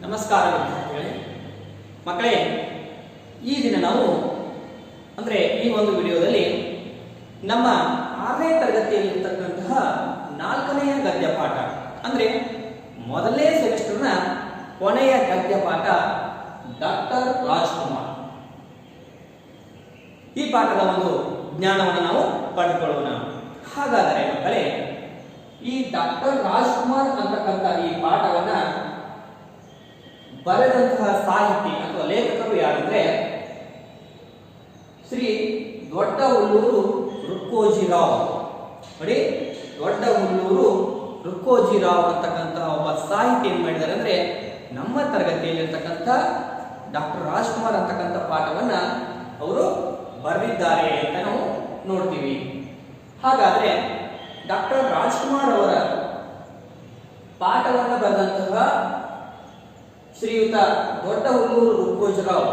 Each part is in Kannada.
ನಮಸ್ಕಾರ ವಿದ್ಯಾರ್ಥಿಗಳೇ, ಮಕ್ಕಳೇ, ಈ ದಿನ ನಾವು ಅಂದರೆ ಈ ಒಂದು ವಿಡಿಯೋದಲ್ಲಿ ನಮ್ಮ 6ನೇ ತರಗತಿಯಲ್ಲಿರ್ತಕ್ಕಂತಹ 4ನೆಯ ಗದ್ಯಪಾಠ ಅಂದರೆ ಮೊದಲನೇ ಸೆಮಿಸ್ಟರ್ನ ಕೊನೆಯ ಗದ್ಯಪಾಠ ಡಾಕ್ಟರ್ ರಾಜ್ಕುಮಾರ್. ಈ ಪಾಠದ ಒಂದು ಜ್ಞಾನವನ್ನು ನಾವು ಪಡೆದುಕೊಳ್ಳೋಣ. ಹಾಗಾದರೆ ಮಕ್ಕಳೇ, ಈ ಡಾಕ್ಟರ್ ರಾಜ್ಕುಮಾರ್ ಅಂತಕ್ಕಂಥ ಈ ಪಾಠವನ್ನ ಬರೆದಂತಹ ಸಾಹಿತಿ ಅಥವಾ ಲೇಖಕರು ಯಾರಂದ್ರೆ ಶ್ರೀ ದೊಡ್ಡ ಹುಲ್ಲೂರು ರುಕ್ಕೋಜಿರಾವ್. ನೋಡಿ, ದೊಡ್ಡ ಹುಲ್ಲೂರು ರುಕ್ಕೋಜಿರಾವ್ ಅಂತಕ್ಕಂಥ ಒಬ್ಬ ಸಾಹಿತಿ ಏನ್ ಮಾಡಿದ್ದಾರೆ ಅಂದ್ರೆ ನಮ್ಮ ತರಗತಿಯಲ್ಲಿರ್ತಕ್ಕಂಥ ಡಾಕ್ಟರ್ ರಾಜ್ಕುಮಾರ್ ಅಂತಕ್ಕಂಥ ಪಾಠವನ್ನ ಅವರು ಬರೆದಿದ್ದಾರೆ ಅಂತ ನಾವು ನೋಡ್ತೀವಿ. ಹಾಗಾದ್ರೆ ಡಾಕ್ಟರ್ ರಾಜ್ಕುಮಾರ್ ಅವರ ಪಾಠವನ್ನು ಬರೆದಂತಹ ಶ್ರೀಯುತ ದೊಡ್ಡ ಹುಲ್ಲೂರು ರುಕ್ಕೋಜಿರಾವ್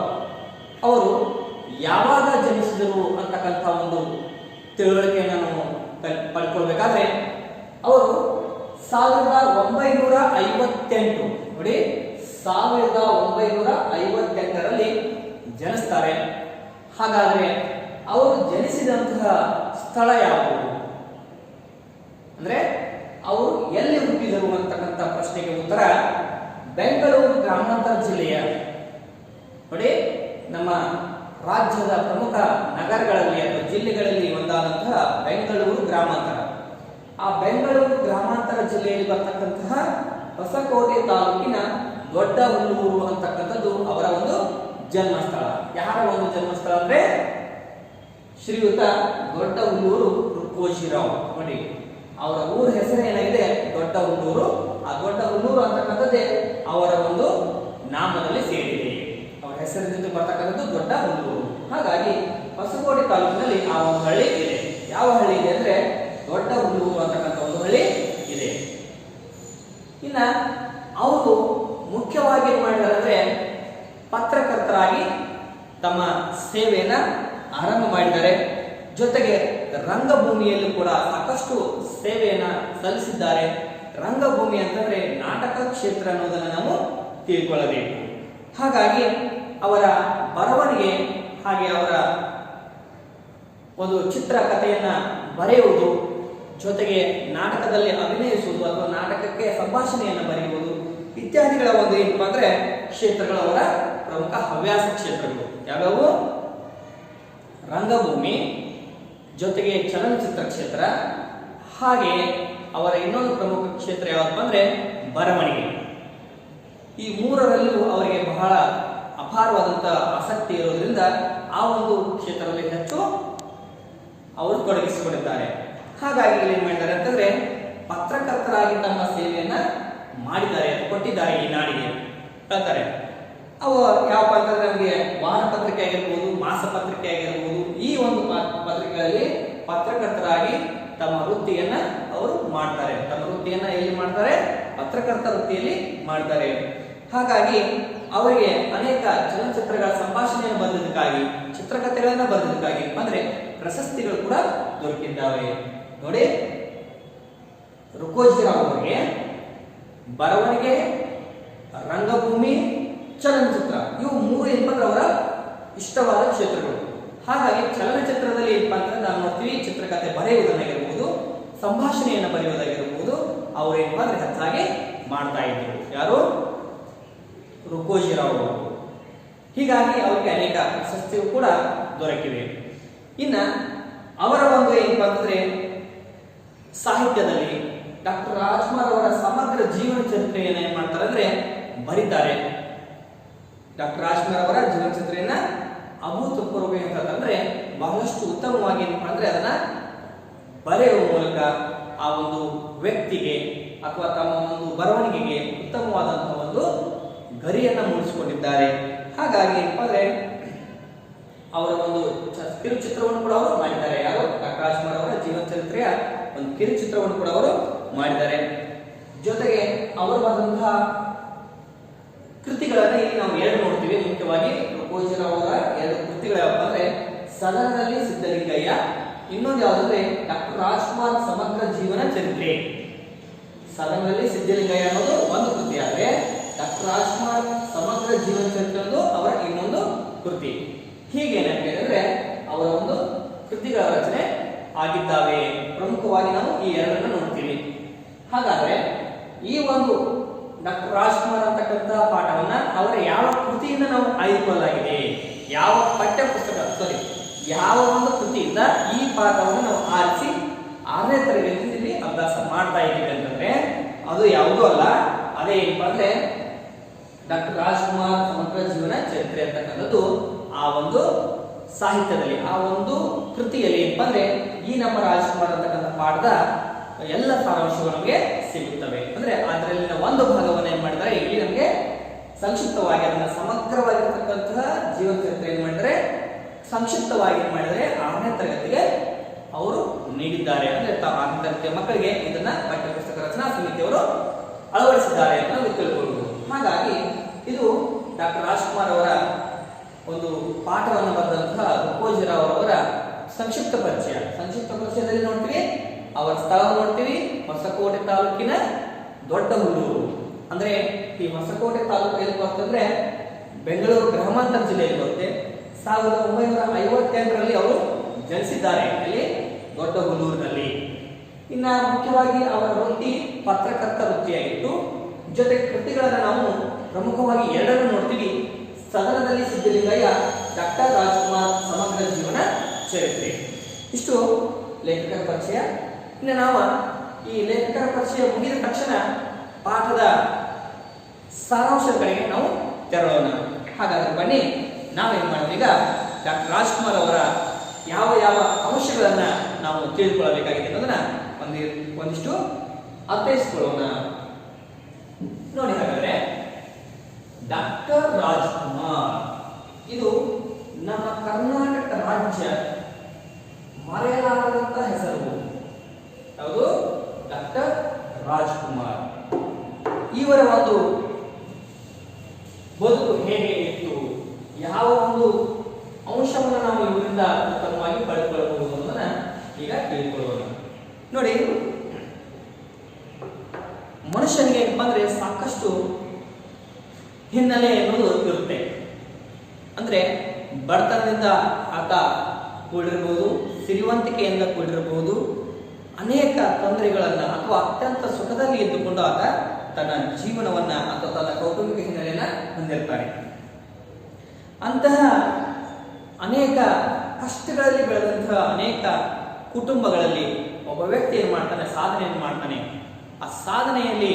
ಅವರು ಯಾವಾಗ ಜನಿಸಿದರು ಅಂತಕ್ಕಂಥ ಒಂದು ತಿಳುವಳಿಕೆಯನ್ನು ನಾವು ಪಡ್ಕೊಳ್ಬೇಕಾದ್ರೆ ಅವರು 1958 ನೋಡಿ 1958ರಲ್ಲಿ ಜನಿಸ್ತಾರೆ. ಹಾಗಾದ್ರೆ ಅವರು ಜನಿಸಿದಂತಹ ಸ್ಥಳ ಯಾವುದು ಅಂದ್ರೆ ಅವರು ಎಲ್ಲಿ ಹುಟ್ಟಿದರು ಅಂತಕ್ಕಂಥ ಪ್ರಶ್ನೆಗೆ ಉತ್ತರ ಬೆಂಗಳೂರು ಗ್ರಾಮಾಂತರ ಜಿಲ್ಲೆಯ ನೋಡಿ ನಮ್ಮ ರಾಜ್ಯದ ಪ್ರಮುಖ ನಗರಗಳಲ್ಲಿ ಅಥವಾ ಜಿಲ್ಲೆಗಳಲ್ಲಿ ಒಂದಾದಂತಹ ಬೆಂಗಳೂರು ಗ್ರಾಮಾಂತರ. ಆ ಬೆಂಗಳೂರು ಗ್ರಾಮಾಂತರ ಜಿಲ್ಲೆಯಲ್ಲಿ ಬರ್ತಕ್ಕಂತಹ ಹೊಸಕೋಟೆ ತಾಲೂಕಿನ ದೊಡ್ಡ ಹುಲ್ಲೂರು ಅಂತಕ್ಕಂಥದ್ದು ಅವರ ಒಂದು ಜನ್ಮಸ್ಥಳ. ಯಾರ ಒಂದು ಜನ್ಮಸ್ಥಳ ಅಂದ್ರೆ ಶ್ರೀಯುತ ದೊಡ್ಡ ಹುಲ್ಲೂರು ರುಕ್ಕೋಜಿರಾವ್. ನೋಡಿ, ಅವರ ಊರ ಹೆಸರು ಏನಾಗಿದೆ ದೊಡ್ಡ ಹುಲ್ಲೂರು. ಆ ದೊಡ್ಡ ಹುಲ್ಲೂರು ಅಂತಕ್ಕಂಥದ್ದೇ ಅವರ ಒಂದು ನಾಮದಲ್ಲಿ ಸೇರಿದೆ. ಅವರ ಹೆಸರಿನ ಜೊತೆ ಬರ್ತಕ್ಕಂಥದ್ದು ದೊಡ್ಡ ಹುಲ್ಲೂರು. ಹಾಗಾಗಿ ಹೊಸಕೋಟೆ ತಾಲೂಕಿನಲ್ಲಿ ಆ ಒಂದು ಹಳ್ಳಿ ಇದೆ. ಯಾವ ಹಳ್ಳಿ ಇದೆ ಅಂದ್ರೆ ದೊಡ್ಡ ಹುಲ್ಲೂರು ಅಂತಕ್ಕಂಥ ಒಂದು ಹಳ್ಳಿ ಇದೆ. ಇನ್ನ ಅವರು ಮುಖ್ಯವಾಗಿ ಏನ್ ಮಾಡಿದ್ದಾರೆ ಅಂದ್ರೆ ಪತ್ರಕರ್ತರಾಗಿ ತಮ್ಮ ಸೇವೆಯನ್ನ ಆರಂಭ ಮಾಡಿದ್ದಾರೆ. ಜೊತೆಗೆ ರಂಗಭೂಮಿಯಲ್ಲೂ ಕೂಡ ಸಾಕಷ್ಟು ಸೇವೆಯನ್ನ ಸಲ್ಲಿಸಿದ್ದಾರೆ. ರಂಗಭೂಮಿ ಅಂತಂದ್ರೆ ನಾಟಕ ಕ್ಷೇತ್ರ ಅನ್ನೋದನ್ನ ನಾವು ತಿಳ್ಕೊಳ್ಳಬೇಕು. ಹಾಗಾಗಿ ಅವರ ಬರವಣಿಗೆ ಹಾಗೆ ಅವರ ಒಂದು ಚಿತ್ರಕಥೆಯನ್ನ ಬರೆಯುವುದು, ಜೊತೆಗೆ ನಾಟಕದಲ್ಲಿ ಅಭಿನಯಿಸುವುದು ಅಥವಾ ನಾಟಕಕ್ಕೆ ಸಂಭಾಷಣೆಯನ್ನು ಬರೆಯುವುದು ಇತ್ಯಾದಿಗಳ ಒಂದು ಏನಪ್ಪಾ ಅಂದ್ರೆ ಕ್ಷೇತ್ರಗಳು ಅವರ ಪ್ರಮುಖ ಹವ್ಯಾಸ ಕ್ಷೇತ್ರಗಳು. ಯಾವ್ಯಾವು? ರಂಗಭೂಮಿ, ಜೊತೆಗೆ ಚಲನಚಿತ್ರ ಕ್ಷೇತ್ರ, ಹಾಗೆ ಅವರ ಇನ್ನೊಂದು ಪ್ರಮುಖ ಕ್ಷೇತ್ರ ಯಾವಪ್ಪ ಅಂದ್ರೆ ಬರವಣಿಗೆ. ಈ ಮೂರರಲ್ಲೂ ಅವರಿಗೆ ಬಹಳ ಅಪಾರವಾದಂತಹ ಆಸಕ್ತಿ ಇರೋದ್ರಿಂದ ಆ ಒಂದು ಕ್ಷೇತ್ರದಲ್ಲಿ ಹೆಚ್ಚು ಅವರು ತೊಡಗಿಸಿಕೊಂಡಿದ್ದಾರೆ. ಹಾಗಾಗಿ ಏನ್ ಮಾಡಿದ್ದಾರೆ ಅಂತಂದ್ರೆ ಪತ್ರಕರ್ತರಾಗಿ ತಮ್ಮ ಸೇವೆಯನ್ನ ಮಾಡಿದ್ದಾರೆ, ಕೊಟ್ಟಿದ್ದಾರೆ ಈ ನಾಡಿಗೆ ಹೇಳ್ತಾರೆ. ಅವು ಯಾವಪ್ಪ ಅಂತಂದ್ರೆ ನಮಗೆ ವಾರ ಪತ್ರಿಕೆ ಆಗಿರ್ಬೋದು, ಮಾಸ ಪತ್ರಿಕೆ ಆಗಿರ್ಬೋದು, ಈ ಒಂದು ಪತ್ರಿಕೆಗಳಲ್ಲಿ ಪತ್ರಕರ್ತರಾಗಿ ತಮ್ಮ ವೃತ್ತಿಯನ್ನ ಅವರು ಮಾಡ್ತಾರೆ. ತಮ್ಮ ವೃತ್ತಿಯನ್ನ ಎಲ್ಲಿ ಮಾಡ್ತಾರೆ? ಪತ್ರಕರ್ತ ವೃತ್ತಿಯಲ್ಲಿ ಮಾಡ್ತಾರೆ. ಹಾಗಾಗಿ ಅವರಿಗೆ ಅನೇಕ ಚಲನಚಿತ್ರಗಳ ಸಂಭಾಷಣೆಯನ್ನು ಬರೆದಿದ್ದಕ್ಕಾಗಿ, ಚಿತ್ರಕಥೆಗಳನ್ನ ಬರೆದಿದ್ದಕ್ಕಾಗಿ ಅಂದ್ರೆ ಪ್ರಶಸ್ತಿಗಳು ಕೂಡ ದೊರಕಿದ್ದಾವೆ. ನೋಡಿ, ರುಕ್ಕೋಜಿರಾವ್ ಅವರಿಗೆ ಬರವಣಿಗೆ, ರಂಗಭೂಮಿ, ಚಲನಚಿತ್ರ ಇವು ಮೂರು ಏನಪ್ಪ ಅವರ ಇಷ್ಟವಾದ ಕ್ಷೇತ್ರಗಳು. ಹಾಗಾಗಿ ಚಲನಚಿತ್ರದಲ್ಲಿ ಏನಪ್ಪಾ ಅಂತಂದ್ರೆ ನಾವು ನೋಡ್ತೀವಿ, ಚಿತ್ರಕಥೆ ಬರೆಯುವುದನ್ನಾಗಿರ್ಬೋದು, ಸಂಭಾಷಣೆಯನ್ನು ಬರೆಯುವುದಾಗಿರ್ಬೋದು ಅವ್ರು ಏನಪ್ಪಾ ಅಂದ್ರೆ ಹೆಚ್ಚಾಗಿ ಮಾಡ್ತಾ ಇದ್ರು. ಯಾರು? ರುಕ್ಕೋಜಿರಾವ್ ಅವರು. ಹೀಗಾಗಿ ಅವರಿಗೆ ಅನೇಕ ಪ್ರಶಸ್ತಿಗಳು ಕೂಡ ದೊರಕಿವೆ. ಇನ್ನ ಅವರ ಒಂದು ಏನಪ್ಪಾ ಅಂತಂದ್ರೆ ಸಾಹಿತ್ಯದಲ್ಲಿ ಡಾಕ್ಟರ್ ರಾಜ್ಕುಮಾರ್ ಅವರ ಸಮಗ್ರ ಜೀವನ ಚರಿತ್ರೆಯನ್ನು ಏನ್ ಮಾಡ್ತಾರೆ ಅಂದ್ರೆ ಬರೀತಾರೆ. ಡಾಕ್ಟರ್ ರಾಜ್ಕುಮಾರ್ ಅವರ ಜೀವನ ಚರಿತ್ರೆಯನ್ನ ಅಭೂತಪೂರ್ವ ಅಂತಂದ್ರೆ ಬಹಳಷ್ಟು ಉತ್ತಮವಾಗಿ ಏನಪ್ಪಾ ಅಂದ್ರೆ ಅದನ್ನ ಬರೆಯುವ ಮೂಲಕ ಆ ಒಂದು ವ್ಯಕ್ತಿಗೆ ಅಥವಾ ತಮ್ಮ ಒಂದು ಬರವಣಿಗೆಗೆ ಉತ್ತಮವಾದಂತಹ ಒಂದು ಗರಿಯನ್ನ ಮೂಡಿಸಿಕೊಂಡಿದ್ದಾರೆ. ಹಾಗಾಗಿ ಏನಪ್ಪಾ ಅಂದ್ರೆ ಅವರ ಒಂದು ಕಿರುಚಿತ್ರವನ್ನು ಕೂಡ ಅವರು ಮಾಡಿದ್ದಾರೆ. ಯಾರು? ಡಾಕ್ಟರ್ ರಾಜ್ಕುಮಾರ್ ಅವರ ಜೀವನ ಚರಿತ್ರೆಯ ಒಂದು ಕಿರುಚಿತ್ರವನ್ನು ಕೂಡ ಅವರು ಮಾಡಿದ್ದಾರೆ. ಜೊತೆಗೆ ಅವರು ಬರೆದಂತಹ ಕೃತಿಗಳನ್ನ ಇಲ್ಲಿ ನಾವು ಎರಡು ನೋಡ್ತೀವಿ. ಮುಖ್ಯವಾಗಿ ರುಕ್ಕೋಜಿರಾವ್ ಅವರ ಎರಡು ಕೃತಿಗಳು ಯಾವಪ್ಪ ಅಂದ್ರೆ ಸದನದಲ್ಲಿ ಸಿದ್ಧಲಿಂಗಯ್ಯ, ಇನ್ನೊಂದು ಯಾವುದಂದ್ರೆ ಡಾಕ್ಟರ್ ರಾಜ್ಕುಮಾರ್ ಸಮಗ್ರ ಜೀವನ ಚರಿತ್ರೆ. ಸದನದಲ್ಲಿ ಸಿದ್ಧಲಿಂಗಯ್ಯ ಅನ್ನೋದು ಒಂದು ಕೃತಿ ಆದ್ರೆ ಡಾಕ್ಟರ್ ರಾಜ್ಕುಮಾರ್ ಸಮಗ್ರ ಜೀವನ ಚರಿತ್ರೆ ಅವರ ಇನ್ನೊಂದು ಕೃತಿ. ಹೀಗೆ ಏನಾಗ್ತದೆ ಅವರ ಒಂದು ಕೃತಿಗಳ ರಚನೆ ಆಗಿದ್ದಾವೆ. ಪ್ರಮುಖವಾಗಿ ನಾವು ಈ ಎರಡನ್ನ ನೋಡ್ತೀವಿ. ಹಾಗಾದ್ರೆ ಈ ಒಂದು ಡಾಕ್ಟರ್ ರಾಜ್ಕುಮಾರ್ ಅಂತಕ್ಕಂಥ ಪಾಠವನ್ನ ಅವರ ಯಾವ ಕೃತಿಯಿಂದ ನಾವು ಆಯ್ದುಕೊಳ್ಳಲಾಗಿದೆ, ಯಾವ ಪಠ್ಯ ಪುಸ್ತಕ ಯಾವ ಒಂದು ಕೃತಿಯಿಂದ ಈ ಪಾಠವನ್ನು ನಾವು ಆರಿಸಿ 6ನೇ ತರಗತಿಯಲ್ಲಿ ಅಭ್ಯಾಸ ಮಾಡ್ತಾ ಇದ್ದೀವಿ ಅಂತಂದ್ರೆ ಅದು ಯಾವುದೂ ಅಲ್ಲ, ಅದೇ ಏನಪ್ಪಾ ಅಂದ್ರೆ ಡಾಕ್ಟರ್ ರಾಜ್ಕುಮಾರ್ ಸಮಗ್ರ ಜೀವನ ಚರಿತ್ರೆ ಅಂತಕ್ಕಂಥದ್ದು ಆ ಒಂದು ಸಾಹಿತ್ಯದಲ್ಲಿ ಆ ಒಂದು ಕೃತಿಯಲ್ಲಿ ಏನಪ್ಪಾ ಅಂದ್ರೆ ಈ ನಮ್ಮ ರಾಜ್ಕುಮಾರ್ ಅಂತಕ್ಕಂಥ ಪಾಠದ ಎಲ್ಲ ಸಾರಾಂಶಗಳು ನಮಗೆ ಸಿಗುತ್ತವೆ. ಅಂದ್ರೆ ಅದರಲ್ಲಿನ ಒಂದು ಭಾಗವನ್ನು ಏನ್ ಮಾಡಿದ್ದಾರೆ, ಇಲ್ಲಿ ನಮಗೆ ಸಂಕ್ಷಿಪ್ತವಾಗಿ ಅದನ್ನ ಸಮಗ್ರವಾಗಿರ್ತಕ್ಕಂತಹ ಜೀವನ ಚರಿತ್ರೆ ಏನ್ ಮಾಡಿದರೆ ಸಂಕ್ಷಿಪ್ತವಾಗಿ ಏನ್ ಮಾಡಿದರೆ 6ನೇ ತರಗತಿಗೆ ಅವರು ನೀಡಿದ್ದಾರೆ. ಅಂದ್ರೆ 6ನೇ ತರಗತಿಯ ಮಕ್ಕಳಿಗೆ ಇದನ್ನ ಪಠ್ಯಪುಸ್ತಕ ರಚನಾ ಸಮಿತಿಯವರು ಅಳವಡಿಸಿದ್ದಾರೆ ಅಂತ ನಾವು ತಿಳ್ಕೊಳ್ಬಹುದು. ಹಾಗಾಗಿ ಇದು ಡಾಕ್ಟರ್ ರಾಜ್ಕುಮಾರ್ ಅವರ ಒಂದು ಪಾಠವನ್ನು ಬರೆದಂತಹ ರುಕ್ಕೋಜಿರಾವ್ ಅವರ ಸಂಕ್ಷಿಪ್ತ ಪರಿಚಯ. ಸಂಕ್ಷಿಪ್ತ ಪರಿಚಯದಲ್ಲಿ ನೋಡ್ತೀವಿ ಅವರ ಸ್ಥಳ ನೋಡ್ತೀವಿ, ಹೊಸಕೋಟೆ ತಾಲೂಕಿನ ದೊಡ್ಡ ಹುಲ್ಲೂರು. ಅಂದ್ರೆ ಈ ಹೊಸಕೋಟೆ ತಾಲೂಕು ಎಲ್ಲಿ ಬರ್ತಂದ್ರೆ ಬೆಂಗಳೂರು ಗ್ರಾಮಾಂತರ ಜಿಲ್ಲೆಯಲ್ಲಿ ಬರುತ್ತೆ. 1958ರಲ್ಲಿ ಅವರು ಜನಿಸಿದ್ದಾರೆ ಇಲ್ಲಿ ದೊಡ್ಡ ಹುಲ್ಲೂರಿನಲ್ಲಿ. ಇನ್ನ ಮುಖ್ಯವಾಗಿ ಅವರ ವೃತ್ತಿ ಪತ್ರಕರ್ತ ವೃತ್ತಿಯಾಗಿತ್ತು. ಜೊತೆ ಕೃತಿಗಳನ್ನು ನಾವು ಪ್ರಮುಖವಾಗಿ ಎರಡನ್ನು ನೋಡ್ತೀವಿ. ಸದನದಲ್ಲಿ ಸಿದ್ದಲಿಂಗಯ್ಯ, ಡಾಕ್ಟರ್ ರಾಜ್ಕುಮಾರ್ ಸಮಗ್ರ ಜೀವನ ಚರಿತ್ರೆ. ಇಷ್ಟು ಲೇಖಕರ ಪರಿಚಯ. ಇನ್ನು ನಾವು ಈ ಲೇಖಕರ ಪರಿಚಯ ಮುಗಿದ ತಕ್ಷಣ ಪಾಠದ ಸಾರಾಂಶದ ಕಡೆಗೆ ನಾವು ತೆರಳೋಣ. ಹಾಗಾದ್ರೆ ಬನ್ನಿ ನಾವೇನ್ ಮಾಡಿದ್ವಿ, ಈಗ ಡಾಕ್ಟರ್ ರಾಜ್ಕುಮಾರ್ ಅವರ ಯಾವ ಯಾವ ಅಂಶಗಳನ್ನ ನಾವು ತಿಳಿದುಕೊಳ್ಳಬೇಕಾಗಿದೆ ಅನ್ನೋದನ್ನ ಒಂದಿಷ್ಟು ಅರ್ಥೈಸಿಕೊಳ್ಳೋಣ. ನೋಡಿ, ಹಾಗಾದ್ರೆ ಡಾಕ್ಟರ್ ರಾಜ್ಕುಮಾರ್ ಇದು ನಮ್ಮ ಕರ್ನಾಟಕ ರಾಜ್ಯ ಮರೆಯಲಾಗದಂತ ಹೆಸರು. ಯಾವುದು? ಡಾಕ್ಟರ್ ರಾಜ್ಕುಮಾರ್. ಇವರ ಒಂದು ಬದುಕು ಹೇಗೆ ಇತ್ತು, ಯಾವ ಒಂದು ಅಂಶವನ್ನು ನಾವು ಇವರಿಂದ ಉತ್ತಮವಾಗಿ ಪಡೆದುಕೊಳ್ಳಬಹುದು ಅನ್ನೋದನ್ನ ಈಗ ತಿಳಿದುಕೊಳ್ಳೋಣ. ನೋಡಿ, ಮನುಷ್ಯನಿಗೆ ಏನಪ್ಪಾ ಅಂದ್ರೆ ಸಾಕಷ್ಟು ಹಿನ್ನೆಲೆ ಎನ್ನುವುದು ಇರುತ್ತೆ. ಅಂದ್ರೆ ಬಡತನದಿಂದ ಆತ ಕೂಡಿರಬಹುದು, ಸಿರಿವಂತಿಕೆಯಿಂದ ಕೂಡಿರಬಹುದು, ಅನೇಕ ತೊಂದರೆಗಳನ್ನ ಅಥವಾ ಅತ್ಯಂತ ಸುಖದಲ್ಲಿ ಇದ್ದುಕೊಂಡು ಆತ ತನ್ನ ಜೀವನವನ್ನ ಅಥವಾ ತನ್ನ ಕೌಟುಂಬಿಕ ಹಿನ್ನೆಲೆಯನ್ನ ಹೊಂದಿರ್ತಾನೆ. ಅಂತಹ ಅನೇಕ ಕಷ್ಟಗಳಲ್ಲಿ ಬೆಳೆದಂತಹ ಅನೇಕ ಕುಟುಂಬಗಳಲ್ಲಿ ಒಬ್ಬ ವ್ಯಕ್ತಿ ಏನ್ ಮಾಡ್ತಾನೆ, ಸಾಧನೆಯನ್ನು ಮಾಡ್ತಾನೆ. ಆ ಸಾಧನೆಯಲ್ಲಿ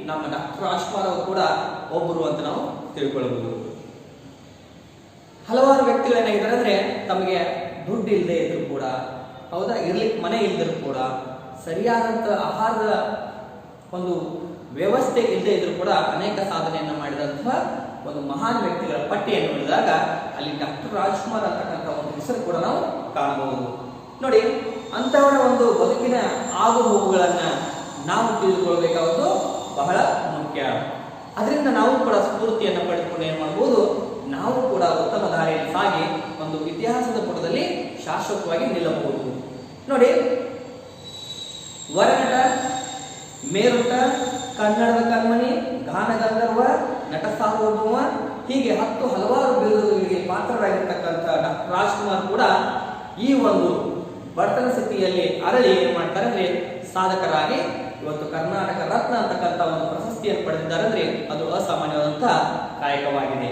ನಮ್ಮ ಡಾಕ್ಟರ್ ರಾಜ್ಕುಮಾರ್ ಅವರು ಕೂಡ ಒಬ್ಬರು ಅಂತ ನಾವು ತಿಳ್ಕೊಳ್ಳಬಹುದು. ಹಲವಾರು ವ್ಯಕ್ತಿಗಳು ಏನಾಗಿದ್ದಾರೆ ಅಂದ್ರೆ ತಮಗೆ ದುಡ್ಡು ಇಲ್ಲದೆ ಇದ್ರು ಕೂಡ, ಹೌದಾ, ಇರ್ಲಿಕ್ಕೆ ಮನೆ ಇಲ್ದರೂ ಕೂಡ, ಸರಿಯಾದಂತ ಆಹಾರದ ಒಂದು ವ್ಯವಸ್ಥೆ ಇಲ್ಲದೆ ಇದ್ರೂ ಕೂಡ ಅನೇಕ ಸಾಧನೆಯನ್ನು ಮಾಡಿದಂತಹ ಒಂದು ಮಹಾನ್ ವ್ಯಕ್ತಿಗಳ ಪಟ್ಟಿಯನ್ನು ನೋಡಿದಾಗ ಅಲ್ಲಿ ಡಾಕ್ಟರ್ ರಾಜ್ಕುಮಾರ್ ಅಂತಕ್ಕಂಥ ಒಂದು ಹೆಸರು ಕೂಡ ನಾವು ಕಾಣಬಹುದು. ನೋಡಿ, ಅಂತವರ ಒಂದು ಬದುಕಿನ ಆಗು ಹೋಗುಗಳನ್ನ ನಾವು ತಿಳಿದುಕೊಳ್ಬೇಕಾದ್ದು ಬಹಳ ಮುಖ್ಯ. ಅದರಿಂದ ನಾವು ಕೂಡ ಸ್ಫೂರ್ತಿಯನ್ನು ಪಡೆದುಕೊಂಡು ಏನ್ ಮಾಡಬಹುದು, ನಾವು ಕೂಡ ಉತ್ತಮ ದಾರಿಯಲ್ಲಿ ಸಾಗಿ ಒಂದು ಇತಿಹಾಸದ ಪುಟದಲ್ಲಿ ಶಾಶ್ವತವಾಗಿ ನಿಲ್ಲಬಹುದು. ನೋಡಿ, ವರನಟ, ಮೇರುಟ, ಕನ್ನಡದ ಕಣ್ಮಣಿ, ಗಾನ ಗಂಧರ್ವ, ನಟ ಸಾರ್ವಭೌಮ, ಹೀಗೆ ಹಲವಾರು ಬಿರುದುಗಳಿಗೆ ಪಾತ್ರರಾಗಿರ್ತಕ್ಕಂಥ ಡಾಕ್ಟರ್ ರಾಜ್ಕುಮಾರ್ ಕೂಡ ಈ ಒಂದು ಬಡತನ ಸ್ಥಿತಿಯಲ್ಲಿ ಅರಳಿ ಏನ್ ಮಾಡ್ತಾರೆ ಅಂದ್ರೆ ಸಾಧಕರಾಗಿ ಇವತ್ತು ಕರ್ನಾಟಕ ರತ್ನ ಅಂತಕ್ಕಂಥ ಒಂದು ಪ್ರಶಸ್ತಿಯನ್ನು ಪಡೆದಿದ್ದಾರೆ. ಅಂದ್ರೆ ಅದು ಅಸಾಮಾನ್ಯವಾದಂತಹ ಕಾಯಕವಾಗಿದೆ.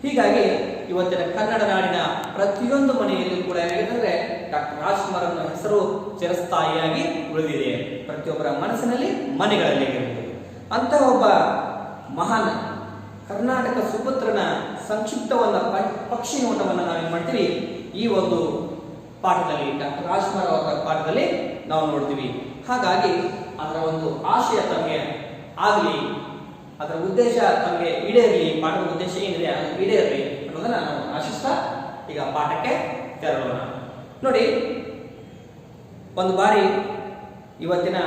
ಹೀಗಾಗಿ ಇವತ್ತಿನ ಕನ್ನಡ ನಾಡಿನ ಪ್ರತಿಯೊಂದು ಮನೆಯಲ್ಲೂ ಕೂಡ ಏನಾಗಿದೆ, ಡಾಕ್ಟರ್ ರಾಜ್ಕುಮಾರ್ ಅವರ ಹೆಸರು ಚಿರಸ್ಥಾಯಿಯಾಗಿ ಉಳಿದಿದೆ. ಪ್ರತಿಯೊಬ್ಬರ ಮನಸ್ಸಿನಲ್ಲಿ, ಮನೆಗಳಲ್ಲಿ ಅಂತ ಒಬ್ಬ ಮಹಾನ್ ಕರ್ನಾಟಕ ಸುಪುತ್ರನ ಸಂಕ್ಷಿಪ್ತವಾದ ಪಕ್ಷಿ ನೋಟವನ್ನು ನಾವೇನ್ ಮಾಡ್ತೀವಿ ಈ ಒಂದು ಪಾಠದಲ್ಲಿ, ಡಾಕ್ಟರ್ ರಾಜ್ಕುಮಾರ್ ಅವರ ಪಾಠದಲ್ಲಿ ನಾವು ನೋಡ್ತೀವಿ. ಹಾಗಾಗಿ ಅದರ ಒಂದು ಆಶಯ ತಮಗೆ ಆಗಲಿ, ಅದರ ಉದ್ದೇಶ ತಮಗೆ ಈಡೇರಲಿ, ಪಾಠದ ಉದ್ದೇಶ ಏನಿದೆ ಅದು ಈಡೇರಲಿ ಅನ್ನೋದನ್ನ ನಾವು ಆಶಿಸ್ತಾ ಈಗ ಪಾಠಕ್ಕೆ ತೆರಳೋಣ. ನೋಡಿ, ಒಂದು ಬಾರಿ ಇವತ್ತಿನ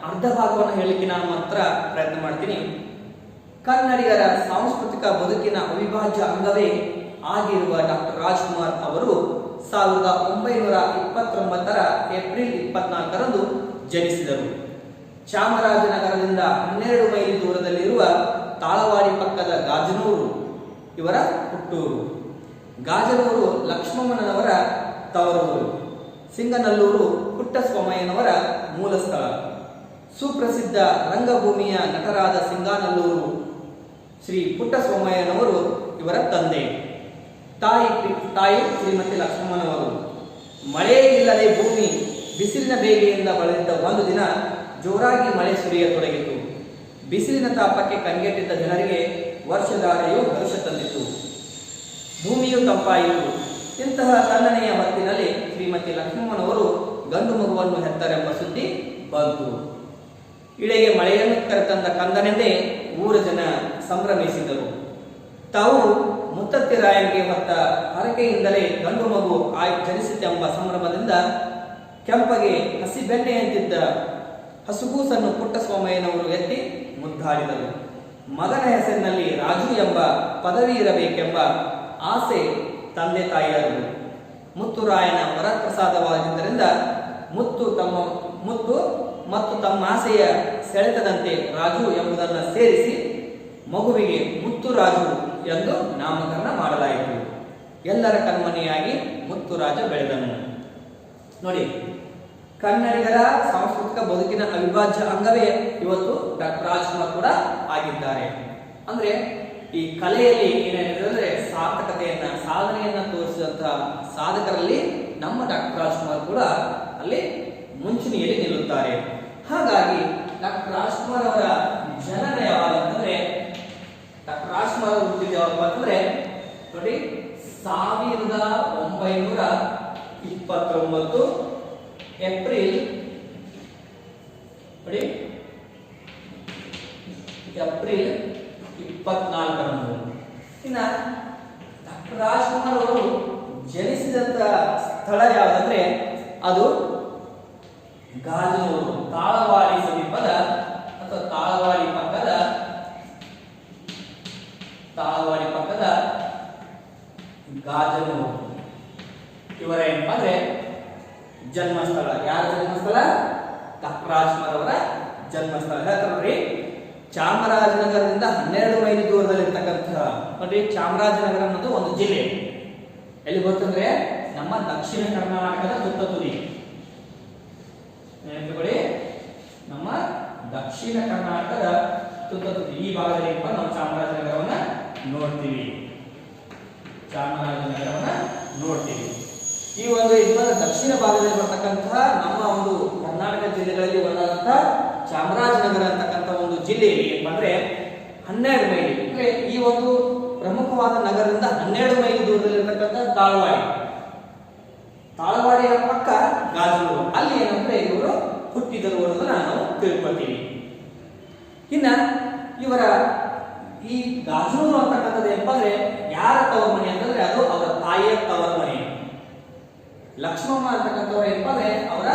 ಅರ್ಧ ಭಾಗವನ್ನು ಹೇಳಲಿಕ್ಕೆ ನಾನು ಮಾತ್ರ ಪ್ರಯತ್ನ ಮಾಡ್ತೀನಿ. ಕನ್ನಡಿಗರ ಸಾಂಸ್ಕೃತಿಕ ಬದುಕಿನ ಅವಿಭಾಜ್ಯ ಅಂಗವೇ ಆಗಿರುವ ಡಾಕ್ಟರ್ ರಾಜ್ಕುಮಾರ್ ಅವರು 1929 ಏಪ್ರಿಲ್ 24 ಜನಿಸಿದರು. ಚಾಮರಾಜನಗರದಿಂದ 12 ಮೈಲಿ ದೂರದಲ್ಲಿರುವ ತಾಳವಾಡಿ ಪಕ್ಕದ ಗಾಜನೂರು ಇವರ ಹುಟ್ಟೂರು. ಗಾಜನೂರು ಲಕ್ಷ್ಮಮ್ಮನವರ ತವರೂರು. ಸಿಂಗನಲ್ಲೂರು ಪುಟ್ಟಸ್ವಾಮಯ್ಯನವರ ಮೂಲ ಸ್ಥಳ. ಸುಪ್ರಸಿದ್ಧ ರಂಗಭೂಮಿಯ ನಟರಾದ ಸಿಂಗಾನಲ್ಲೂರು ಶ್ರೀ ಪುಟ್ಟಸ್ವಾಮಯ್ಯನವರು ಇವರ ತಂದೆ. ತಾಯಿ ಶ್ರೀಮತಿ ಲಕ್ಷ್ಮಮ್ಮನವರು. ಮಳೆ ಇಲ್ಲದೆ ಭೂಮಿ ಬಿಸಿಲಿನ ಬೇಗೆಯಿಂದ ಬಳಲಿದ್ದ ಒಂದು ದಿನ ಜೋರಾಗಿ ಮಳೆ ಸುರಿಯತೊಡಗಿತು. ಬಿಸಿಲಿನ ತಾಪಕ್ಕೆ ಕಂಗೆಟ್ಟಿದ್ದ ಜನರಿಗೆ ವರ್ಷಧಾರೆಯು ಹರ್ಷ ತಂದಿತು. ಭೂಮಿಯು ತಂಪಾಯಿತು. ಇಂತಹ ತಣ್ಣನೆಯ ಹೊತ್ತಿನಲ್ಲಿ ಶ್ರೀಮತಿ ಲಕ್ಷ್ಮಮ್ಮನವರು ಗಂಡು ಮಗುವನ್ನು ಹೆತ್ತರೆಂಬ ಸುದ್ದಿ ಬಂತು. ಇಳೆಗೆ ಮಳೆಯನ್ನು ಕರೆತಂದ ಕಂದನೆಂದೇ ಊರ ಜನ ಸಂಭ್ರಮಿಸಿದರು. ತಾವು ಮುತ್ತತ್ತಿರಾಯರಿಗೆ ಹೊತ್ತ ಹರಕೆಯಿಂದಲೇ ಗಂಡು ಮಗು ಜನಿಸಿತೆಂಬ ಸಂಭ್ರಮದಿಂದ ಕೆಂಪಗೆ ಹಸಿ ಬೆಣ್ಣೆಯಂತಿದ್ದ ಹಸುಗೂಸನ್ನು ಪುಟ್ಟಸ್ವಾಮಯ್ಯನವರು ಎತ್ತಿ ಮುದ್ದಾಡಿದರು. ಮಗನ ಹೆಸರಿನಲ್ಲಿ ರಾಜು ಎಂಬ ಪದವಿ ಇರಬೇಕೆಂಬ ಆಸೆ ತಂದೆ ತಾಯಿಯರು. ಮುತ್ತುರಾಯನ ವರಪ್ರಸಾದವಾಗಿದ್ದರಿಂದ ಮುತ್ತು ಮತ್ತು ತಮ್ಮ ಆಸೆಯ ಸೆಳೆತದಂತೆ ರಾಜು ಎಂಬುದನ್ನು ಸೇರಿಸಿ ಮಗುವಿಗೆ ಮುತ್ತುರಾಜು ಎಂದು ನಾಮಕರಣ ಮಾಡಲಾಯಿತು. ಎಲ್ಲರ ಕಣ್ಮಣಿಯಾಗಿ ಮುತ್ತುರಾಜ ಬೆಳೆದನು. ನೋಡಿ, ಕನ್ನಡಿಗರ ಸಾಂಸ್ಕೃತಿಕ ಬದುಕಿನ ಅವಿಭಾಜ್ಯ ಅಂಗವೇ ಇವತ್ತು ಡಾಕ್ಟರ್ ರಾಜ್ಕುಮಾರ್ ಕೂಡ ಆಗಿದ್ದಾರೆ. ಅಂದ್ರೆ ಈ ಕಲೆಯಲ್ಲಿ ಏನಾಗಿದೆ ಸಾರ್ಥಕತೆಯನ್ನ ಸಾಧನೆಯನ್ನ ತೋರಿಸಿದಂತಹ ಸಾಧಕರಲ್ಲಿ ನಮ್ಮ ಡಾಕ್ಟರ್ ರಾಜ್ಕುಮಾರ್ ಕೂಡ ಅಲ್ಲಿ ಮುಂಚೂಣಿಯಲ್ಲಿ ನಿಲ್ಲುತ್ತಾರೆ. ಹಾಗಾಗಿ ಡಾಕ್ಟರ್ ರಾಜ್ಕುಮಾರ್ ಅವರ ಜನನ ಯಾವಾಗ ಅಂತಂದ್ರೆ ಡಾಕ್ಟರ್ ರಾಜ್ಕುಮಾರ್ ಹುಟ್ಟಿದ ಯಾವಾಗ ಅಂತಂದ್ರೆ ನೋಡಿ 1929 ಏಪ್ರಿಲ್ ನೋಡಿ ಏಪ್ರಿಲ್ 24ರಂದು. ಇನ್ನ ಡಾಕ್ಟರ್ ರಾಜ್ಕುಮಾರ್ ಅವರು ಜನಿಸಿದಂತ ಸ್ಥಳ ಯಾವುದಂದ್ರೆ ಅದು ಗಾಜನೂರು, ತಾಳವಾಡಿ ಸಮೀಪದ ಅಥವಾ ತಾಳವಾಡಿ ಪಕ್ಕದ ಗಾಜನೂರು ಇವರ ಏನಪ್ಪ ಅಂದ್ರೆ ಜನ್ಮಸ್ಥಳ. ಯಾರ ಜನ್ಮಸ್ಥಳ? ಡಾಕ್ಟರ್ ರಾಜ್ಕುಮಾರ್ ಅವರ ಜನ್ಮಸ್ಥಳ. ಹೇಳ್ತಾರ್ರಿ, ಚಾಮರಾಜನಗರದಿಂದ 12 ಮೈಲಿ ದೂರದಲ್ಲಿರ್ತಕ್ಕಂಥ ನೋಡ್ರಿ, ಚಾಮರಾಜನಗರ ಅನ್ನೋದು ಒಂದು ಜಿಲ್ಲೆ. ಎಲ್ಲಿ ಗೊತ್ತಂದ್ರೆ ನಮ್ಮ ದಕ್ಷಿಣ ಕರ್ನಾಟಕದ ತುತ್ತ ತುದಿ. ನೆನಪಿಕೊಳ್ಳಿ, ನಮ್ಮ ದಕ್ಷಿಣ ಕರ್ನಾಟಕದ ತುತ್ತ ತುದಿ ಈ ಭಾಗದಲ್ಲಿ ನಾವು ಚಾಮರಾಜನಗರವನ್ನ ನೋಡ್ತೀವಿ. ಈ ಒಂದು ದಕ್ಷಿಣ ಭಾಗದಲ್ಲಿ ಬರ್ತಕ್ಕಂತಹ ನಮ್ಮ ಒಂದು ಕರ್ನಾಟಕ ಜಿಲ್ಲೆಗಳಲ್ಲಿ ಒಂದಾದಂತಹ ಚಾಮರಾಜನಗರ ಅಂತಕ್ಕಂಥ ಒಂದು ಜಿಲ್ಲೆಯಲ್ಲಿ ಏನಪ್ಪ ಅಂದ್ರೆ 12 ಮೈಲಿ ಅಂದ್ರೆ ಈ ಒಂದು ಪ್ರಮುಖವಾದ ನಗರದಿಂದ 12 ಮೈಲಿ ದೂರದಲ್ಲಿರ್ತಕ್ಕಂಥ ತಾಳವಾಡಿಯ ಪಕ್ಕ ಗಾಜನೂರು, ಅಲ್ಲಿ ಏನಂದ್ರೆ ಇವರು ಹುಟ್ಟಿದರು ಅನ್ನೋದನ್ನ ನಾವು ತಿಳ್ಕೊಳ್ತೀವಿ. ಇನ್ನ ಇವರ ಈ ಗಾಜನೂರು ಅಂತಕ್ಕಂಥದ್ದು ಏನಪ್ಪ ಅಂದ್ರೆ ಯಾರ ತವರ ಮನೆ ಅಂತಂದ್ರೆ ಅದು ಅವರ ತಾಯಿಯ ತವರ ಮನೆ. ಲಕ್ಷ್ಮಮ್ಮ ಅಂತಕ್ಕಂಥವ್ರು ಏನಪ್ಪ ಅಂದ್ರೆ ಅವರ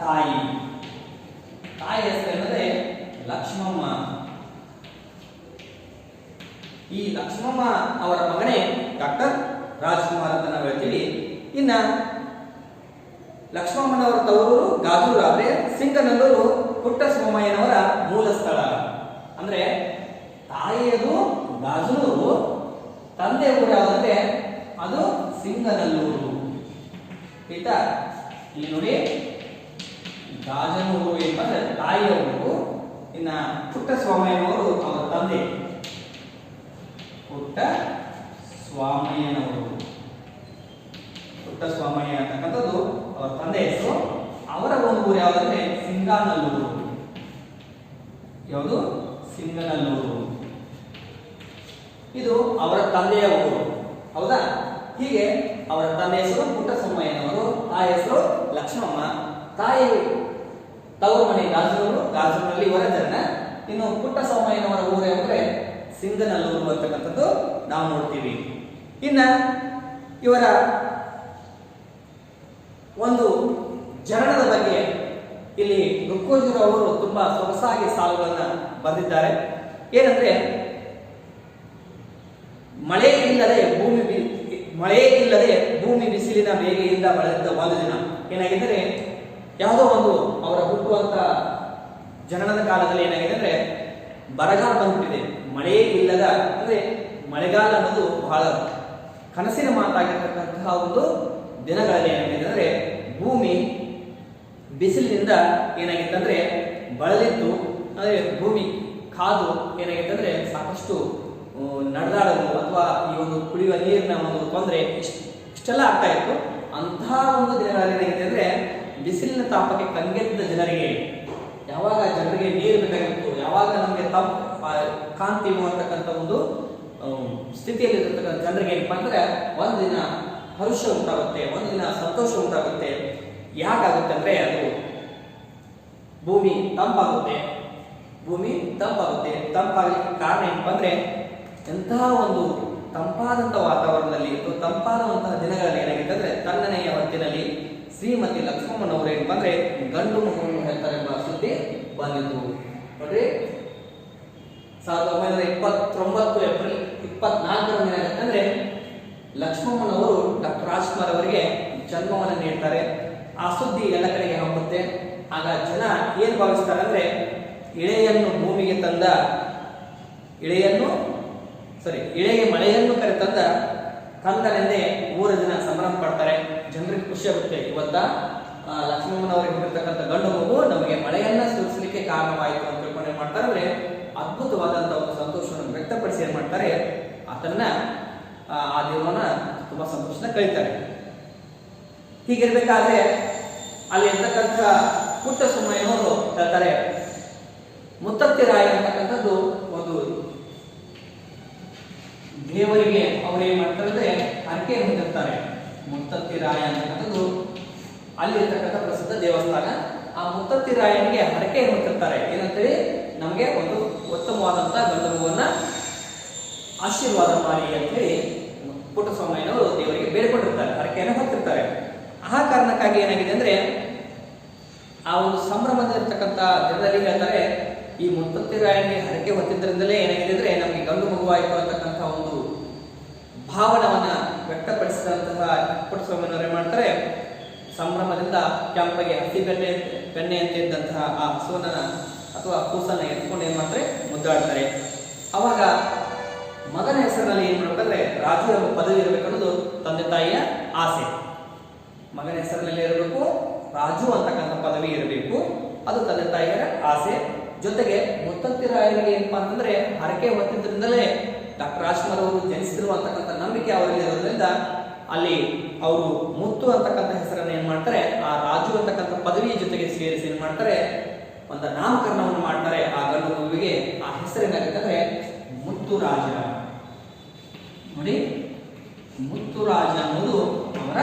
ತಾಯಿ ಹೆಸರು ಏನಂದ್ರೆ ಲಕ್ಷ್ಮಮ್ಮ. ಈ ಲಕ್ಷ್ಮಮ್ಮ ಅವರ ಮಗನೇ ಡಾಕ್ಟರ್ ರಾಜ್ಕುಮಾರ್ ಅಂತ ನಾವು ಹೇಳ್ತೀವಿ. ಇನ್ನ ಲಕ್ಷ್ಮಮ್ಮನವರ ತವರೂರು ಗಾಜನೂರು ಆದ್ರೆ ಸಿಂಗನಲ್ಲೂರು ಪುಟ್ಟಸ್ವಾಮಯ್ಯನವರ ಮೂಲ ಸ್ಥಳ. ಅಂದ್ರೆ ತಾಯಿಯದು ಗಾಜನೂರು, ತಂದೆ ಊರು ಯಾವುದಂದ್ರೆ ಅದು ಸಿಂಗನಲ್ಲೂರು. ಆಯ್ತಾ? ಇಲ್ಲಿ ನೋಡಿ, ಗಾಜನೂರು ಏನಂದ್ರೆ ತಾಯಿಯ ಊರು, ಇನ್ನ ಪುಟ್ಟಸ್ವಾಮಯ್ಯನವರು ಅವರ ತಂದೆ ಪುಟ್ಟಸ್ವಾಮಯ್ಯ ಅಂತಕ್ಕಂಥದ್ದು ಅವರ ತಂದೆ ಹೆಸರು. ಅವರ ಒಂದು ಊರು ಯಾವುದಂದ್ರೆ ಸಿಂಗಾನಲ್ಲೂರು. ಯಾವುದು? ಸಿಂಗನಲ್ಲೂರು. ಇದು ಅವರ ತಂದೆಯ ಊರು. ಹೌದಾ? ಹೀಗೆ ಅವರ ತಂದೆ ಹೆಸರು ಪುಟ್ಟಸ್ವಾಮಯ್ಯನವರು, ತಾಯಿ ಹೆಸರು ಲಕ್ಷ್ಮಮ್ಮ. ತಾಯಿ ತವರು ಮನೆ ಗಾಜನೂರು, ಗಾಜನೂರಲ್ಲಿ ಇವರ ಜನನ. ಇನ್ನು ಪುಟ್ಟಸ್ವಾಮಯ್ಯನವರ ಊರು ಅಂದ್ರೆ ಸಿಂಗನಲ್ಲೂರು ಅಂತಕ್ಕಂಥದ್ದು ನಾವು ನೋಡ್ತೀವಿ. ಇನ್ನ ಇವರ ಒಂದು ಜನನದ ಬಗ್ಗೆ ಇಲ್ಲಿ ರುಕ್ಕೋಜಿರು ಅವರು ತುಂಬಾ ಸೊಗಸಾಗಿ ಸಾಲುಗಳನ್ನ ಬರೆದಿದ್ದಾರೆ. ಏನಂದ್ರೆ ಮಳೆ ಇಲ್ಲದೆ ಭೂಮಿ ಬಿಸಿಲಿನ ಬೇಗೆಯಿಂದ ಬಳಲಿದ್ದ ಒಂದು ದಿನ ಏನಾಗಿದ್ದರೆ, ಯಾವುದೋ ಒಂದು ಅವರ ಹುಟ್ಟುವಂತ ಜನನದ ಕಾಲದಲ್ಲಿ ಏನಾಗಿದೆ ಅಂದ್ರೆ ಬರಗಾಲ ಬಂದ್ಬಿಟ್ಟಿದೆ. ಮಳೆಯೇ ಇಲ್ಲದ ಅಂದ್ರೆ ಮಳೆಗಾಲ ಅನ್ನೋದು ಬಹಳ ಕನಸಿನ ಮಾತಾಗಿರ್ತಕ್ಕಂತಹ ಒಂದು ದಿನಗಳಲ್ಲಿ ಏನಾಗಿದೆ ಅಂದ್ರೆ ಭೂಮಿ ಬಿಸಿಲಿನಿಂದ ಏನಾಗಿತ್ತಂದ್ರೆ ಬಳಲಿತ್ತು. ಅಂದ್ರೆ ಭೂಮಿ ಕಾದು ಏನಾಗಿತ್ತಂದ್ರೆ ಸಾಕಷ್ಟು ನಡೆದಾಡಲು ಅಥವಾ ಈ ಒಂದು ಕುಡಿಯುವ ನೀರಿನ ಒಂದು ತೊಂದರೆ ಇಷ್ಟೆಲ್ಲ ಆಗ್ತಾ ಇತ್ತು. ಅಂತಹ ಒಂದು ದಿನಗಳಲ್ಲಿ ಏನಾಗಿದೆ ಅಂದ್ರೆ ಬಿಸಿಲಿನ ತಾಪಕ್ಕೆ ಕಂಗೆದ್ದ ಜನರಿಗೆ, ಯಾವಾಗ ಜನರಿಗೆ ನೀರು ಬೇಕಾಗಿತ್ತು, ಯಾವಾಗ ನಮಗೆ ಕಾಂತಿ ಅಂತಕ್ಕಂಥ ಒಂದು ಸ್ಥಿತಿಯಲ್ಲಿ ಇರತಕ್ಕಂಥ ಜನರಿಗೆ ಏನಪ್ಪ ಅಂದ್ರೆ ಒಂದು ದಿನ ಹರ್ಷ ಉಂಟಾಗುತ್ತೆ, ಒಂದು ದಿನ ಸಂತೋಷ ಉಂಟಾಗುತ್ತೆ. ಯಾಕಾಗುತ್ತೆ ಅಂದ್ರೆ ಅದು ಭೂಮಿ ತಂಪಾಗುತ್ತೆ. ತಂಪಾಗಲಿಕ್ಕೆ ಕಾರಣ ಏನಪ್ಪ ಅಂದ್ರೆ ಎಂತಹ ಒಂದು ತಂಪಾದಂಥ ವಾತಾವರಣದಲ್ಲಿ ತಂಪಾದಂತಹ ದಿನಗಳಲ್ಲಿ ಏನಾಗಿದೆ ಅಂದ್ರೆ ತಣ್ಣನೆಯ ಹೊತ್ತಿನಲ್ಲಿ ಶ್ರೀಮತಿ ಲಕ್ಷ್ಮಮ್ಮನವರು ಏನಪ್ಪ ಅಂದ್ರೆ ಗಂಡು ಮಗುವನ್ನು ಹೇಳ್ತಾರೆ ಎಂಬ ಸುದ್ದಿ ಬಂದಿತ್ತು. ನೋಡ್ರಿ, 1929 ಏಪ್ರಿಲ್ 24 ಏನಾಗುತ್ತೆ ಲಕ್ಷ್ಮಮ್ಮನವರು ಡಾಕ್ಟರ್ ರಾಜ್ಕುಮಾರ್ ಅವರಿಗೆ ಜನ್ಮವನ್ನು ನೀಡ್ತಾರೆ. ಆ ಸುದ್ದಿ ಎಲ್ಲ ಕಡೆಗೆ ಹಬ್ಬುತ್ತೆ. ಆಗ ಜನ ಏನ್ ಭಾವಿಸ್ತಾರೆ ಅಂದ್ರೆ ಇಳೆಯನ್ನು ಭೂಮಿಗೆ ತಂದ ಇಳೆಗೆ ಮಳೆಯನ್ನು ಕರೆತಂದ ಕಂದನೆಂದೇ ಊರ ಜನ ಸಂಭ್ರಮ ಪಡ್ತಾರೆ. ಜನರಿಗೆ ಖುಷಿ ಆಗುತ್ತೆ. ಇವತ್ತ ಲಕ್ಷ್ಮಮ್ಮನವರಿಗೆ ಹುಟ್ಟಿರ್ತಕ್ಕಂಥ ಗಂಡು ಮಗು ನಮಗೆ ಮಳೆಯನ್ನ ಸುರಿಸಲಿಕ್ಕೆ ಕಾರಣವಾಯಿತು ಅಂತ ತಿಳ್ಕೊಂಡು ಏನ್ ಮಾಡ್ತಾರೆ ಅಂದ್ರೆ ಅದ್ಭುತವಾದಂತಹ ಒಂದು ಸಂತೋಷವನ್ನು ವ್ಯಕ್ತಪಡಿಸಿ ಏನ್ ಮಾಡ್ತಾರೆ, ಆತನ್ನ ಆ ದಿನವನ್ನ ತುಂಬಾ ಸಂತೋಷದಿಂದ ಕಳೀತಾರೆ. ಹೀಗಿರ್ಬೇಕಾದ್ರೆ ಅಲ್ಲಿ ಇರ್ತಕ್ಕಂಥ ಪುಟ್ಟ ಸುಮ್ಮಯ್ಯನವರು ಹೇಳ್ತಾರೆ, ಮುತ್ತತ್ತಿ ರಾಯ ಅಂತಕ್ಕಂಥದ್ದು ಒಂದು ದೇವರಿಗೆ ಅವರು ಏನ್ ಮಾಡ್ತಾರೆ ಅಂದ್ರೆ ಹರಕೆಯನ್ನು ಹೊಂದಿರ್ತಾರೆ. ಮುತ್ತತ್ತಿ ರಾಯ ಅಂತಕ್ಕಂಥದ್ದು ಅಲ್ಲಿರ್ತಕ್ಕಂಥ ಪ್ರಸಿದ್ಧ ದೇವಸ್ಥಾನ. ಆ ಮುತ್ತತ್ತಿ ರಾಯನಿಗೆ ಹರಕೆಯನ್ನು ಹೊಂದಿರ್ತಾರೆ. ಏನಂತೇಳಿ ನಮಗೆ ಒಂದು ಉತ್ತಮವಾದಂತಹ ಗಂಡು ಮಗುವನ್ನ ಆಶೀರ್ವಾದ ಮಾಡಿ ಅಂತೇಳಿ ಪುಟ್ಟ ಸ್ವಾಮಿಯವರು ದೇವರಿಗೆ ಬೇಡಿಕೊಂಡಿರ್ತಾರೆ, ಹರಕೆಯನ್ನು ಹೊತ್ತಿರ್ತಾರೆ. ಆ ಕಾರಣಕ್ಕಾಗಿ ಏನಾಗಿದೆ ಅಂದ್ರೆ ಆ ಒಂದು ಸಂಭ್ರಮದಲ್ಲಿರ್ತಕ್ಕಂಥ ದಿನದಲ್ಲಿ ಹೇಳ್ತಾರೆ, ಈ ಮುತ್ತತ್ತಿ ರಾಯನಿಗೆ ಹರಕೆ ಹೊತ್ತಿದ್ದರಿಂದಲೇ ಏನಾಗಿದೆ ಅಂದ್ರೆ ನಮಗೆ ಗಂಡು ಮಗುವಾಯಿತು ಅಂತಕ್ಕಂಥ ಒಂದು ಭಾವನವನ್ನ ವ್ಯಕ್ತಪಡಿಸಿದಂತಹ ಪುಟ್ಟ ಸ್ವಾಮಿಯವರು ಏನ್ ಮಾಡ್ತಾರೆ, ಸಂಭ್ರಮದಿಂದ ಕೆಂಪಗೆ ಹಸಿ ಬೆಣ್ಣೆಯಂತೆ ಇದ್ದಂತಹ ಆ ಹಸುವನ್ನ ಅಥವಾ ಕೂಸನ್ನ ಎತ್ಕೊಂಡು ಏನ್ ಮಾಡ್ತಾರೆ, ಮುದ್ದಾಡ್ತಾರೆ. ಅವಾಗ ಮಗನ ಹೆಸರಿನಲ್ಲಿ ಏನ್ ಮಾಡ್ಬೇಕಂದ್ರೆ ರಾಜು ಎಂಬ ಪದವಿ ಇರಬೇಕು ಅನ್ನೋದು ತಂದೆ ತಾಯಿಯ ಆಸೆ. ಮಗನ ಹೆಸರಿನಲ್ಲಿ ಇರಬೇಕು, ರಾಜು ಅಂತಕ್ಕಂಥ ಪದವಿ ಇರಬೇಕು, ಅದು ತಂದೆ ತಾಯಿಯರ ಆಸೆ. ಜೊತೆಗೆ ಮುತ್ತತ್ತಿ ರಾಯನಿಗೆ ಏನಪ್ಪಾ ಅಂತಂದ್ರೆ ಹರಕೆ ಹೊತ್ತಿದ್ರಿಂದಲೇ ಡಾಕ್ಟರ್ ರಾಜ್ಕುಮಾರ್ ಅವರು ಜನಿಸಿದ್ರು ಅಂತಕ್ಕಂಥ ನಂಬಿಕೆ ಅವರಲ್ಲಿ ಇರೋದ್ರಿಂದ ಅಲ್ಲಿ ಅವರು ಮುತ್ತು ಅಂತಕ್ಕಂಥ ಹೆಸರನ್ನು ಏನ್ ಮಾಡ್ತಾರೆ, ಆ ರಾಜು ಅಂತಕ್ಕಂಥ ಪದವಿಯ ಜೊತೆಗೆ ಸೇರಿಸಿ ಏನ್ ಮಾಡ್ತಾರೆ, ಒಂದು ನಾಮಕರಣವನ್ನು ಮಾಡ್ತಾರೆ ಆ ಗಂಡು ಮಗುವಿಗೆ. ಆ ಹೆಸರೇನಾಗುತ್ತೆ ಮುತ್ತುರಾಜ. ನೋಡಿ, ಮುತ್ತುರಾಜ ಅನ್ನೋದು ಅವರ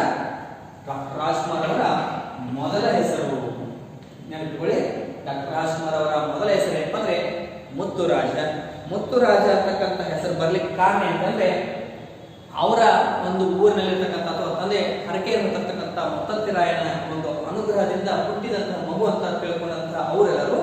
ಡಾಕ್ಟರ್ ರಾಜ್ಕುಮಾರ್ ಅವರ ಮೊದಲ ಹೆಸರು. ನೆನಪಿಕೊಳ್ಳಿ, ಡಾಕ್ಟರ್ ರಾಜ್ಕುಮಾರ್ ಅವರ ಮೊದಲ ಹೆಸರು ಏನಪ್ಪ ಅಂದ್ರೆ ಮುತ್ತುರಾಜ. ಮುತ್ತುರಾಜ ಅಂತಕ್ಕಂಥ ಹೆಸರು ಬರ್ಲಿಕ್ಕೆ ಕಾರಣ ಏನಂತಂದ್ರೆ ಅವರ ಒಂದು ಊರಿನಲ್ಲಿರ್ತಕ್ಕಂಥ ಅಥವಾ ತಂದೆ ಹರಕೆಯನ್ನು ತರ್ತಕ್ಕಂಥ ಮುತ್ತತ್ತಿ ರಾಯನ ಒಂದು ಅನುಗ್ರಹದಿಂದ ಹುಟ್ಟಿದಂತಹ ಮಗು ಅಂತ ತಿಳ್ಕೊಂಡಂತಹ ಅವರೆಲ್ಲರೂ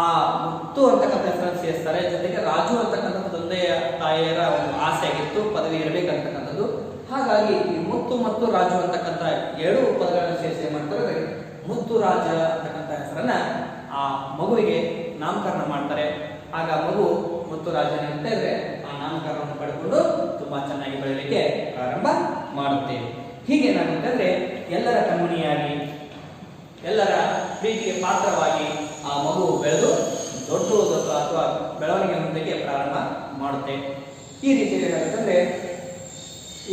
ಆ ಮುತ್ತು ಅಂತಕ್ಕಂಥ ಹೆಸರನ್ನು ಸೇರಿಸ್ತಾರೆ. ಜೊತೆಗೆ ರಾಜು ಅಂತಕ್ಕಂಥ ತಂದೆಯ ತಾಯಿಯರ ಒಂದು ಆಸೆ ಆಗಿತ್ತು, ಪದವಿ ಇರಬೇಕಂತಕ್ಕಂಥದ್ದು. ಹಾಗಾಗಿ ಈ ಮುತ್ತು ಮತ್ತು ರಾಜು ಅಂತಕ್ಕಂಥ ಎರಡು ಪದಗಳನ್ನು ಸೇರಿಸಿ ಏನ್ ಮಾಡ್ತಾರೆ, ಮುತ್ತು ರಾಜ ಅಂತಕ್ಕಂಥ ಹೆಸರನ್ನ ಆ ಮಗುವಿಗೆ ನಾಮಕರಣ ಮಾಡ್ತಾರೆ. ಆಗ ಮಗು ಮುತ್ತು ರಾಜನ ಅಂತ ಇದ್ರೆ ಆ ನಾಮಕರಣವನ್ನು ಪಡೆದುಕೊಂಡು ತುಂಬಾ ಚೆನ್ನಾಗಿ ಬೆಳಲಿಕ್ಕೆ ಪ್ರಾರಂಭ ಮಾಡುತ್ತೆ. ಹೀಗೇನಾಗುತ್ತೆ ಅಂದ್ರೆ ಎಲ್ಲರ ಕಣ್ಮಣಿಯಾಗಿ ಎಲ್ಲರ ಪ್ರೀತಿಗೆ ಪಾತ್ರವಾಗಿ ಆ ಮಗು ಬೆಳೆದು ದೊಡ್ಡ ಅಥವಾ ಬೆಳವಣಿಗೆ ಹೊಂದಲಿಕ್ಕೆ ಪ್ರಾರಂಭ ಮಾಡುತ್ತೆ. ಈ ರೀತಿಯಲ್ಲಿ ಏನಾಗುತ್ತೆ ಅಂದ್ರೆ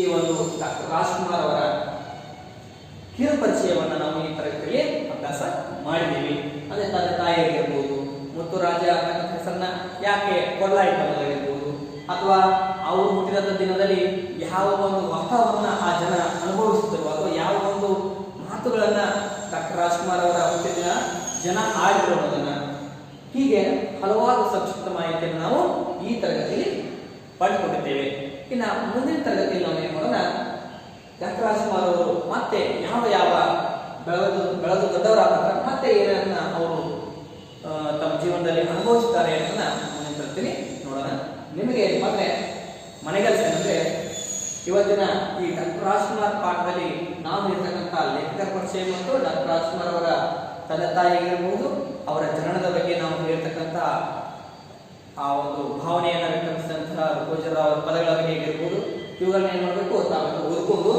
ಈ ಒಂದು ಡಾಕ್ಟರ್ ರಾಜ್ಕುಮಾರ್ ಅವರ ಕಿರು ಪರಿಚಯವನ್ನು ನಾವು ಈ ತರಗತಿಯಲ್ಲಿ ಅಭ್ಯಾಸ ಮಾಡಿದ್ದೀವಿ. ಅಂದ್ರೆ ತಂದೆ ತಾಯಿಯಾಗಿರ್ಬೋದು, ಮುತ್ತುರಾಜ ಅಂತಕ್ಕಂಥ ಹೆಸರನ್ನ ಯಾಕೆ ಕೊಡಲಾಯಿತು ಅನ್ನೋದಾಗಿರ್ಬೋದು, ಅಥವಾ ಅವರು ಹುಟ್ಟಿದ ದಿನದಲ್ಲಿ ಯಾವ ಒಂದು ವಾತಾವರಣ ಆ ಜನ ಅನುಭವಿಸುತ್ತಿರುವ ಅಥವಾ ಯಾವ ಒಂದು ಮಾತುಗಳನ್ನ ಡಾಕ್ಟರ್ ರಾಜ್ಕುಮಾರ್ ಅವರ ಹುಟ್ಟಿದ ಜನ ಆಡಿದ್ರು ಅನ್ನೋದನ್ನ, ಹೀಗೆ ಹಲವಾರು ಸಂಕ್ಷಿಪ್ತ ಮಾಹಿತಿಯನ್ನು ನಾವು ಈ ತರಗತಿಯಲ್ಲಿ ಪಡೆದುಕೊಂಡಿದ್ದೇವೆ. ಇನ್ನು ಮುಂದಿನ ತರಗತಿಯಲ್ಲಿ ನಾವು ಏನ್ ಮಾಡೋಣ, ಡಾಕ್ಟರ್ ರಾಜ್ಕುಮಾರ್ ಅವರು ಮತ್ತೆ ಯಾವ ಬೆಳೆದು ದೊಡ್ಡವರಾದ ಮತ್ತೆ ಏನನ್ನ ಅವರು ತಮ್ಮ ಜೀವನದಲ್ಲಿ ಅನುಭವಿಸುತ್ತಾರೆ ಅನ್ನೋದನ್ನ ಮುಂದಿನ ತರಗತಿಯಲ್ಲಿ ನೋಡೋಣ. ನಿಮಗೆ ಮತ್ತೆ ಮನೆಗೆಲಸ ಏನಂದ್ರೆ ಇವತ್ತಿನ ಈ ಡಾಕ್ಟರ್ ರಾಜ್ಕುಮಾರ್ ಪಾಠದಲ್ಲಿ ನಾವು ಇರ್ತಕ್ಕಂಥ ಲೇಖಕರ ಪರಿಚಯ ಮತ್ತು ಡಾಕ್ಟರ್ ರಾಜ್ಕುಮಾರ್ ಅವರ ತಂದೆ ತಾಯಿಗಿರಬಹುದು, ಅವರ ಜನನದ ಬಗ್ಗೆ ನಾವು ಹೇಳಿರ್ತಕ್ಕಂಥ ಆ ಒಂದು ಭಾವನೆಯನ್ನು ವ್ಯಕ್ತಪಡಿಸಿದಂತಹ ಗೋಚರರಾವ್ ಅವರ ಪದಗಳ ಹೇಗಿರ್ಬೋದು ಇವುಗಳನ್ನ ಏನ್ ಮಾಡಬೇಕು ತಾವು ಓದ್ಕೊಂಡು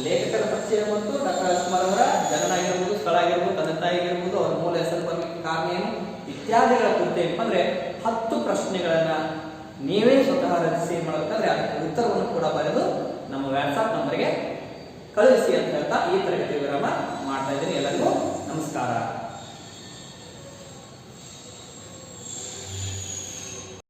ಲೇಖಕರ ಪರಿಚಯ ಮತ್ತು ಡಾಕ್ಟರ್ ರಾಜ್ಕುಮಾರ್ ಅವರ ಜನನ ಆಗಿರ್ಬೋದು, ಸ್ಥಳ ಆಗಿರ್ಬೋದು, ತಂದೆ ತಾಯಿ ಆಗಿರ್ಬೋದು, ಅವರ ಮೂಲ ಹೆಸರು ಬರಲಿಕ್ಕೆ ಕಾರಣ ಏನು ಇತ್ಯಾದಿಗಳ ಕುರಿತು ಏನಪ್ಪ ಅಂದ್ರೆ 10 ಪ್ರಶ್ನೆಗಳನ್ನ ನೀವೇ ಸ್ವತಃ ರಚಿಸಿ ಏನ್ ಮಾಡಬೇಕಂದ್ರೆ ಅದಕ್ಕೆ ಉತ್ತರವನ್ನು ಕೂಡ ಬರೆದು ನಮ್ಮ ವಾಟ್ಸ್ಆಪ್ ನಂಬರ್ಗೆ ಕಳುಹಿಸಿ ಅಂತ ಹೇಳ್ತಾ ಈ ತರಗತಿ ವಿರಾಮ ಮಾಡ್ತಾ ಇದ್ದೀನಿ. ಎಲ್ಲರಿಗೂ ನಮಸ್ಕಾರ.